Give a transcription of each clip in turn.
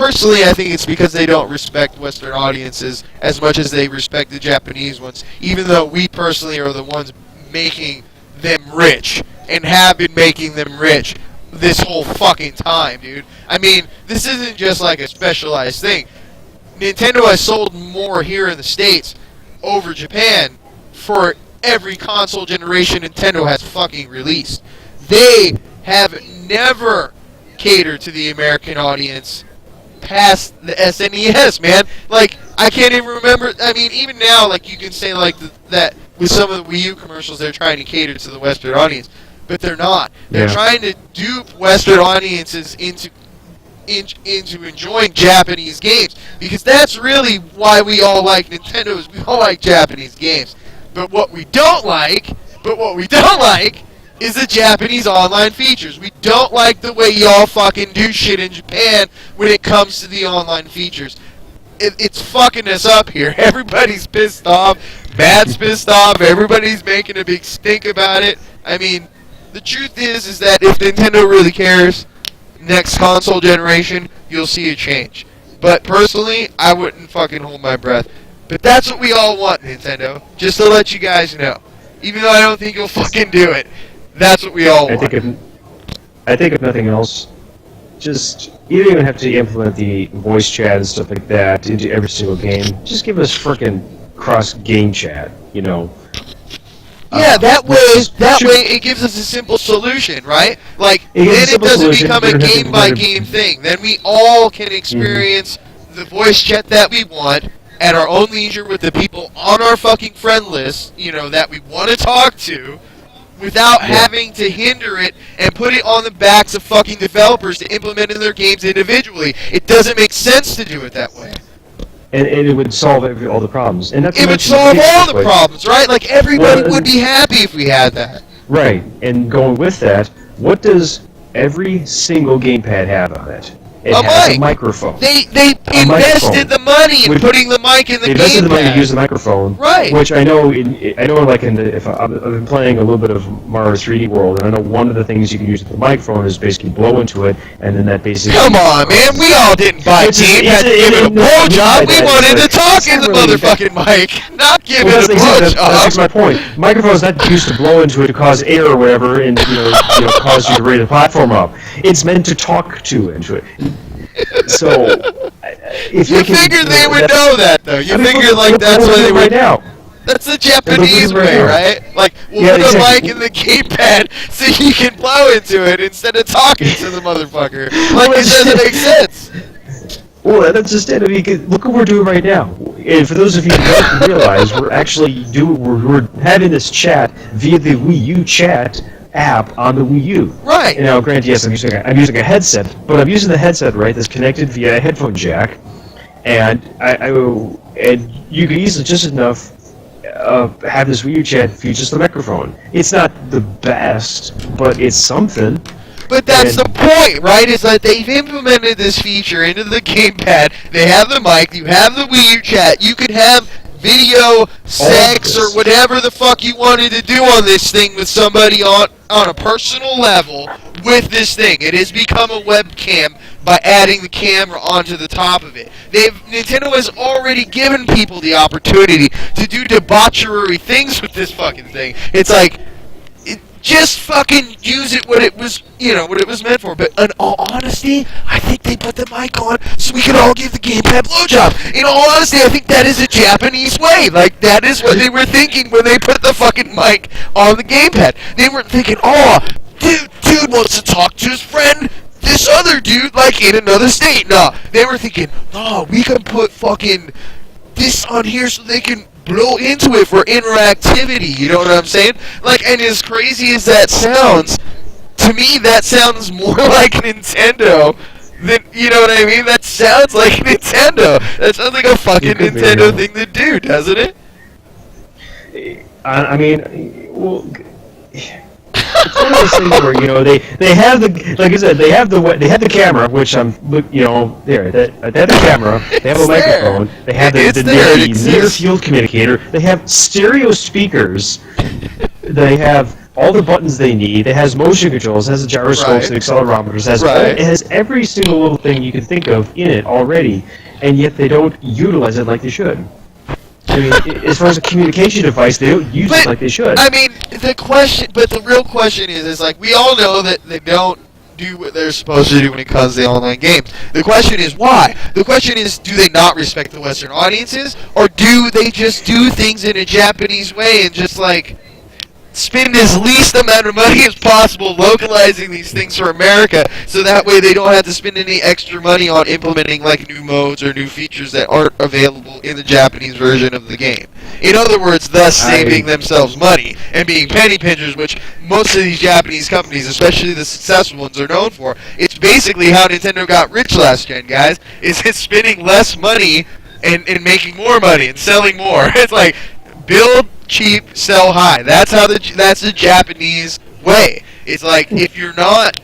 personally, I think it's because they don't respect Western audiences as much as they respect the Japanese ones, even though we personally are the ones making them rich and have been making them rich this whole fucking time, dude. I mean, this isn't just like a specialized thing. Nintendo has sold more here in the States over Japan for every console generation Nintendo has fucking released. They have never catered to the American audience past the SNES, man. Like, I can't even remember. I mean, even now, like, you can say, like, that with some of the Wii U commercials, they're trying to cater to the Western audience. But they're not. They're trying to dupe Western audiences into enjoying Japanese games. Because that's really why we all like Nintendo, is we all like Japanese games. But what we don't like is the Japanese online features. We don't like the way y'all fucking do shit in Japan when it comes to the online features. It's fucking us up here. Everybody's pissed off. Matt's pissed off. Everybody's making a big stink about it. I mean, the truth is that if Nintendo really cares, next console generation, you'll see a change. But personally, I wouldn't fucking hold my breath. But that's what we all want, Nintendo. Just to let you guys know. Even though I don't think you'll fucking do it. That's what we all want. I think if nothing else, just, you don't even have to implement the voice chat and stuff like that into every single game. Just give us frickin' cross-game chat, you know. Yeah, that way it gives us a simple solution, right? Like, then it doesn't become a game-by-game thing. Then we all can experience the voice chat that we want at our own leisure with the people on our fucking friend list, you know, that we want to talk to, without having to hinder it and put it on the backs of fucking developers to implement in their games individually. It doesn't make sense to do it that way. And it would solve all the problems. And it would solve all the problems, right? Like, everybody would be happy if we had that. Right. And going with that, what does every single gamepad have on it? It has a microphone. They invested the money in putting the mic in the gamepad. They invested the money to use the microphone. Right. Which I know, like if I've been playing a little bit of Mario 3D World, and I know one of the things you can use with the microphone is basically blow into it, and then that basically... Come on, man. We all didn't buy gamepads to give it a blowjob. We wanted to talk in the motherfucking mic, not give it a blowjob. That's my point. The microphone is not used to blow into it to cause air or whatever, and cause you to raise the platform up. It's meant to talk into it. So, if you figured they would know that, though. You figured, like, that's what they would know. That's the Japanese way, right? Like, we'll put a mic in the gamepad so you can blow into it instead of talking to the motherfucker. Like, it doesn't make sense. Well, that's just it. I mean, look what we're doing right now. And for those of you who don't realize, we're actually we're having this chat via the Wii U chat app on the Wii U. Right. And now, granted, yes, I'm using a headset, but I'm using the headset, right, that's connected via a headphone jack, and and you can easily just enough have this Wii U chat via just the microphone. It's not the best, but it's something. But that's the point, right? Is that they've implemented this feature into the gamepad. They have the mic. You have the Wii U chat. You could have video, sex, or whatever the fuck you wanted to do on this thing with somebody on a personal level with this thing. It has become a webcam by adding the camera onto the top of it. Nintendo has already given people the opportunity to do debauchery things with this fucking thing. It's like, just fucking use it what it was, what it was meant for. But in all honesty, I think they put the mic on so we could all give the gamepad blowjob. In all honesty, I think that is a Japanese way. Like, that is what they were thinking when they put the fucking mic on the gamepad. They weren't thinking, oh, dude wants to talk to his friend, this other dude, like, in another state. No, they were thinking, oh, we can put fucking this on here so they can blow into it for interactivity, you know what I'm saying? Like, and as crazy as that sounds, to me that sounds more like Nintendo than, you know what I mean? That sounds like Nintendo. That sounds like a fucking Nintendo thing to do, doesn't it? I mean, well, it's one of those things where, they have the, like I said, they have the camera, which they have the camera, they have a microphone, they have the near field communicator, they have stereo speakers, they have all the buttons they need. It has motion controls, it has the gyroscopes, the accelerometers, it has every single little thing you can think of in it already, and yet they don't utilize it like they should. I mean, as far as a communication device, they don't use it like they should. I mean, the real question is like, we all know that they don't do what they're supposed to do when it comes to online games. The question is why? The question is, do they not respect the Western audiences, or do they just do things in a Japanese way and just like spend as least amount of money as possible localizing these things for America, so that way they don't have to spend any extra money on implementing like new modes or new features that aren't available in the Japanese version of the game. In other words, thus saving themselves money and being penny pinchers, which most of these Japanese companies, especially the successful ones, are known for. It's basically how Nintendo got rich last gen, guys. Is it's spending less money and making more money and selling more. It's like build cheap, sell high. That's the Japanese way. It's like, if you're not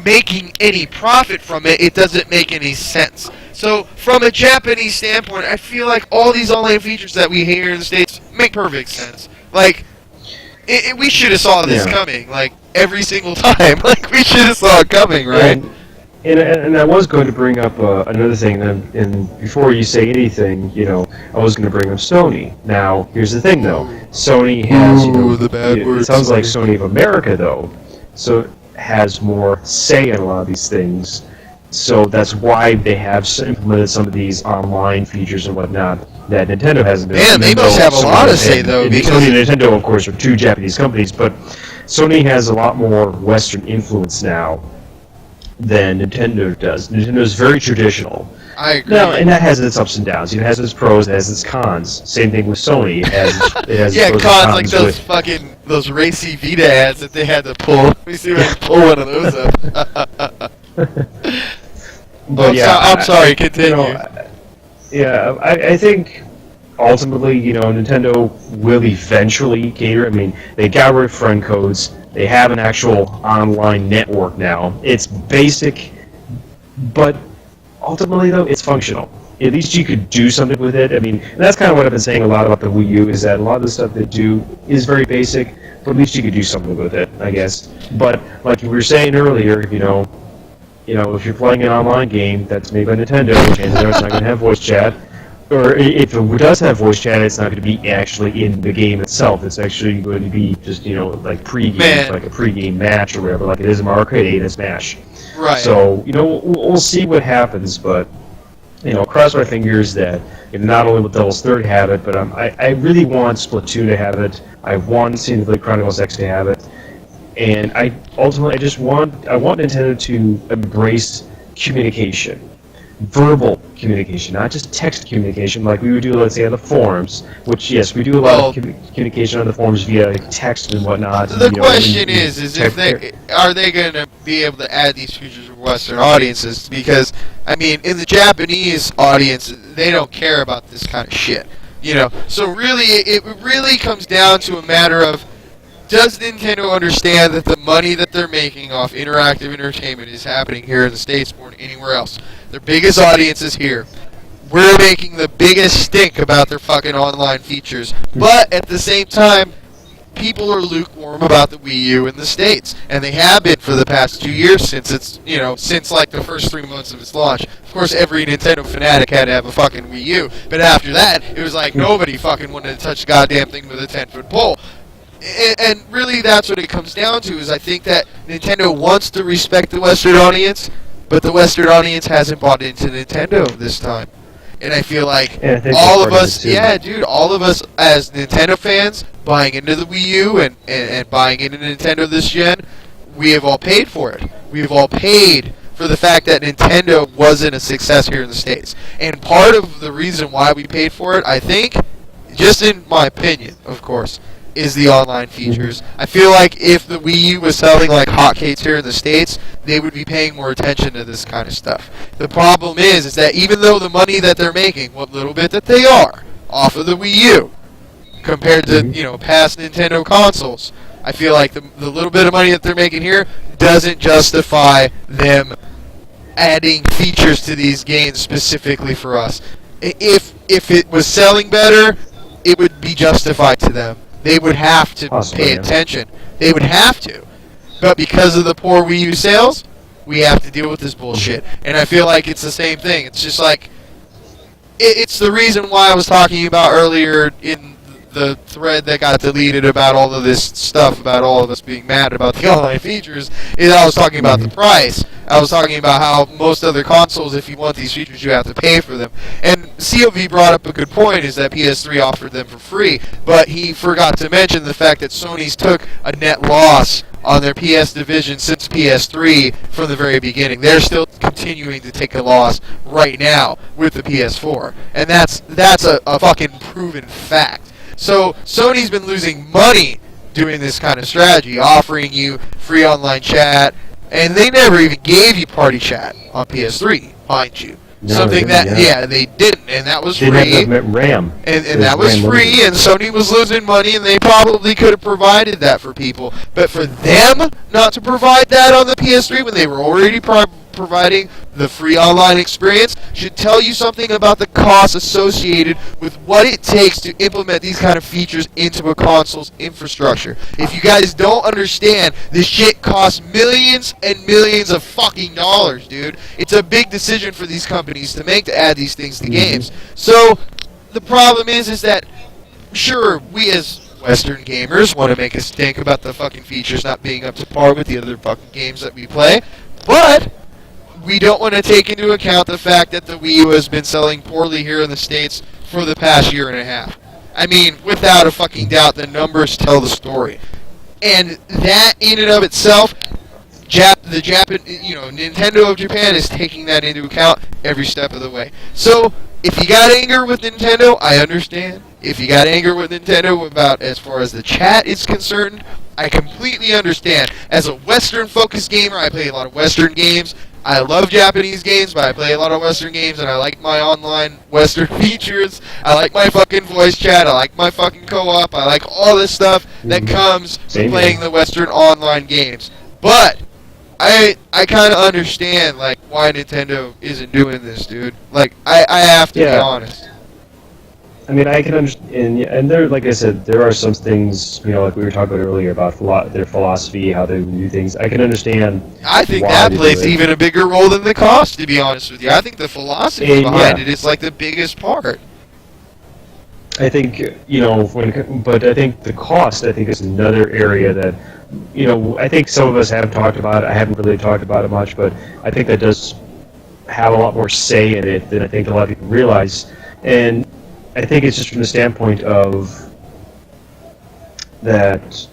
making any profit from it, it doesn't make any sense. So from a Japanese standpoint, I feel like all these online features that we hear in the States make perfect sense. Like, we should have saw this coming, like, every single time. Like, we should have saw it coming, right? And I was going to bring up another thing, and before you say anything, I was going to bring up Sony. Now, here's the thing, though. Sony has, it sounds like Sony of America, though, so has more say in a lot of these things. So that's why they have implemented some of these online features and whatnot that Nintendo hasn't been. Man, they must have a lot of say, though, because Sony and Nintendo, of course, are two Japanese companies, but Sony has a lot more Western influence now than Nintendo does. Nintendo is very traditional. I agree. No, and that has its ups and downs. It has its pros, it has its cons. Same thing with Sony. It has its pros cons and like those those racy Vita ads that they had to pull. Let me see if I can pull one of those up. But I'm sorry, continue. I think ultimately, Nintendo will eventually cater. I mean, they got rid of friend codes. They have an actual online network now. It's basic, but ultimately, though, it's functional. At least you could do something with it. I mean, and that's kind of what I've been saying a lot about the Wii U, is that a lot of the stuff they do is very basic, but at least you could do something with it, I guess. But like we were saying earlier, if you're playing an online game that's made by Nintendo, chances are it's not going to have voice chat. Or if it does have voice chat, it's not going to be actually in the game itself. It's actually going to be just, like pre-game, like a pre-game match or whatever, like it is in Mario Kart 8 and Smash. Right. So, we'll see what happens, but, cross my fingers that not only will Devil's Third have it, but I really want Splatoon to have it. I want Xenoblade Chronicles X to have it. And I want Nintendo to embrace communication. Verbal communication, not just text communication like we would do, let's say, on the forums, which, yes, we do a lot of communication on the forums via text and whatnot. The question is if are they going to be able to add these features for Western audiences? Because, I mean, in the Japanese audience, they don't care about this kind of shit. So really, it really comes down to a matter of, does Nintendo understand that the money that they're making off interactive entertainment is happening here in the States more than anywhere else? Their biggest audience is here. We're making the biggest stink about their fucking online features. But at the same time, people are lukewarm about the Wii U in the States. And they have been for the past 2 years since since like the first 3 months of its launch. Of course, every Nintendo fanatic had to have a fucking Wii U. But after that, it was like nobody fucking wanted to touch the goddamn thing with a 10-foot pole. And really, that's what it comes down to, is I think that Nintendo wants to respect the Western audience, but the Western audience hasn't bought into Nintendo this time. And I feel like all of us as Nintendo fans, buying into the Wii U and buying into Nintendo this gen, we have all paid for it. We have all paid for the fact that Nintendo wasn't a success here in the States. And part of the reason why we paid for it, I think, just in my opinion, of course, is the online features. I feel like if the Wii U was selling like hotcakes here in the States, they would be paying more attention to this kind of stuff. The problem is that even though the money that they're making, what little bit that they are, off of the Wii U, compared to, past Nintendo consoles, I feel like the little bit of money that they're making here doesn't justify them adding features to these games specifically for us. If it was selling better, it would be justified to them. They would have to pay attention. They would have to. But because of the poor Wii U sales, we have to deal with this bullshit. And I feel like it's the same thing. It's just like, it's the reason why I was talking about earlier in the thread that got deleted about all of this stuff, about all of us being mad about the online features, is I was talking about the price. I was talking about how most other consoles, if you want these features, you have to pay for them. And COV brought up a good point, is that PS3 offered them for free, but he forgot to mention the fact that Sony's took a net loss on their PS division since PS3 from the very beginning. They're still continuing to take a loss right now with the PS4. And that's a fucking proven fact. So Sony's been losing money doing this kind of strategy, offering you free online chat, and they never even gave you party chat on PS3, mind you. No, Something they didn't, that, they didn't, and that was They free. didn't have RAM. And that was RAM free, and Sony was losing money, and they probably could have provided that for people. But for them not to provide that on the PS3 when they were already providing the free online experience should tell you something about the costs associated with what it takes to implement these kind of features into a console's infrastructure. If you guys don't understand, this shit costs millions and millions of fucking dollars, dude. It's a big decision for these companies to make, to add these things to games. So the problem is that, sure, we as Western gamers want to make us think about the fucking features not being up to par with the other fucking games that we play, but we don't want to take into account the fact that the Wii U has been selling poorly here in the States for the past year and a half. I mean, without a fucking doubt, the numbers tell the story. And that in and of itself, Nintendo of Japan is taking that into account every step of the way. So, if you got anger with Nintendo, I understand. If you got anger with Nintendo about as far as the chat is concerned, I completely understand. As a Western-focused gamer, I play a lot of Western games. I love Japanese games, but I play a lot of Western games, and I like my online Western features. I like my fucking voice chat. I like my fucking co-op. I like all this stuff that comes from playing the Western online games. But I kind of understand like why Nintendo isn't doing this, dude. Like I have to be honest. I mean, I can understand, and there, like I said, there are some things, like we were talking about earlier about their philosophy, how they do things. I can understand. I think that plays even a bigger role than the cost, to be honest with you. I think the philosophy behind it is like the biggest part. I think, but I think the cost, is another area that, I think some of us have talked about it. I haven't really talked about it much, but I think that does have a lot more say in it than I think a lot of people realize. And I think it's just from the standpoint of that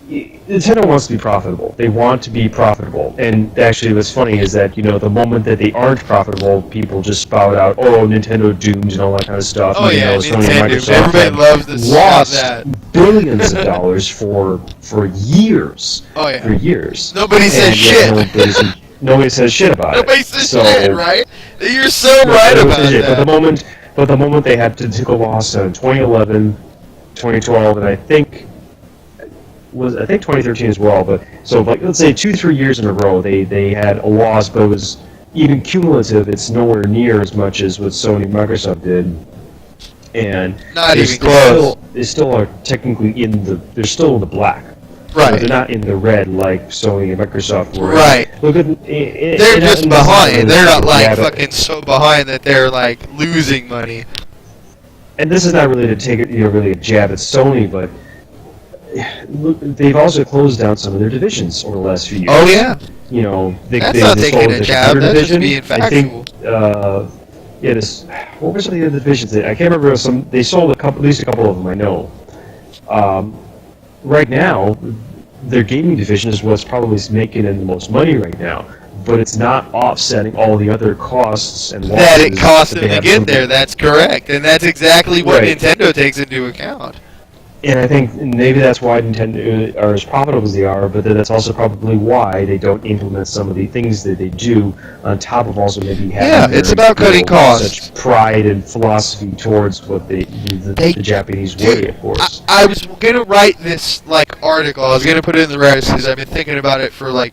Nintendo wants to be profitable. They want to be profitable. And actually what's funny is that, the moment that they aren't profitable, people just spout out, oh, Nintendo doomed and all that kind of stuff. Oh, yeah, Nintendo. Everybody loves to lost that. billions of dollars for years. Oh, yeah. For years. Nobody says shit. Nobody says shit about it. Nobody says shit, right? You're so right about that. But the moment they had to take a loss in 2011, 2012, and I think 2013 as well. But so let's say 2-3 years in a row they had a loss, but it was even cumulative. It's nowhere near as much as what Sony and Microsoft did, and not even close. They still are technically they're still in the black. Right. So they're not in the red like Sony and Microsoft were. Right. Look at, they're just behind. They're not like fucking so behind that they're like losing money. And this is not really to take it, really a jab at Sony, but look, they've also closed down some of their divisions over the last few years. Oh yeah. That's not taking a jab. That's just being factual. What were some of the other divisions? I can't remember. They sold at least a couple of them. I know. Right now, their gaming division is what's probably making in the most money right now, but it's not offsetting all the other costs and losses that it costs them to get there. That's correct, and that's exactly what Nintendo takes into account. And I think maybe that's why Nintendo are as profitable as they are, but then that's also probably why they don't implement some of the things that they do, on top of also maybe having it's about cutting costs. Such pride and philosophy towards what the Japanese way, of course. I was going to write this article. I was going to put it in the Reddit because I've been thinking about it for the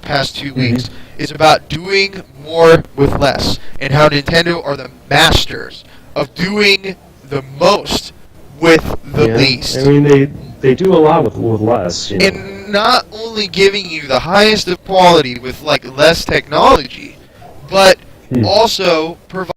past 2 weeks. It's about doing more with less, and how Nintendo are the masters of doing the most with the least. I mean, they do a lot with less. You know? And not only giving you the highest of quality with like less technology, but also provide